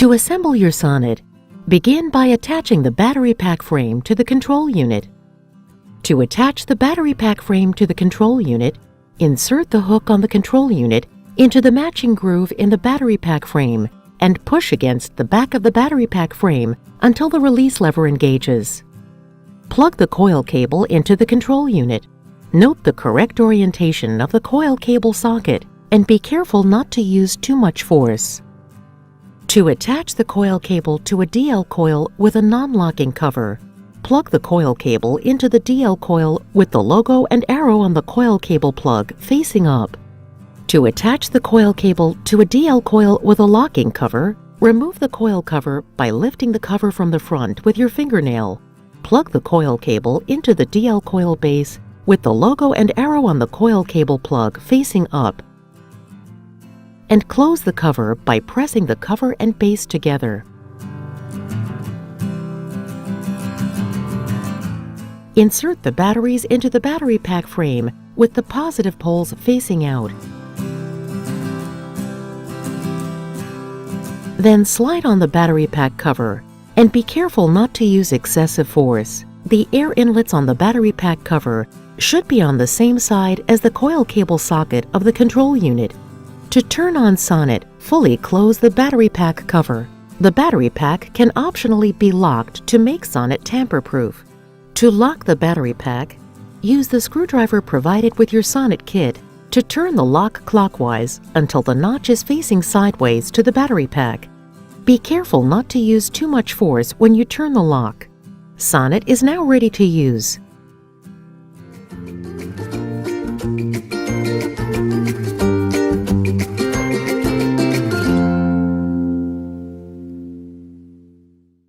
To assemble your Sonnet, begin by attaching the battery pack frame to the control unit. To attach the battery pack frame to the control unit, insert the hook on the control unit into the matching groove in the battery pack frame and push against the back of the battery pack frame until the release lever engages. Plug the coil cable into the control unit. Note the correct orientation of the coil cable socket and be careful not to use too much force. To attach the coil cable to a DL coil with a non-locking cover, plug the coil cable into the DL coil with the logo and arrow on the coil cable plug facing up. To attach the coil cable to a DL coil with a locking cover, remove the coil cover by lifting the cover from the front with your fingernail. Plug the coil cable into the DL coil base with the logo and arrow on the coil cable plug facing up, and close the cover by pressing the cover and base together. Insert the batteries into the battery pack frame with the positive poles facing out. Then slide on the battery pack cover and be careful not to use excessive force. The air inlets on the battery pack cover should be on the same side as the coil cable socket of the control unit. To turn on Sonnet, fully close the battery pack cover. The battery pack can optionally be locked to make Sonnet tamper-proof. To lock the battery pack, use the screwdriver provided with your Sonnet kit to turn the lock clockwise until the notch is facing sideways to the battery pack. Be careful not to use too much force when you turn the lock. Sonnet is now ready to use.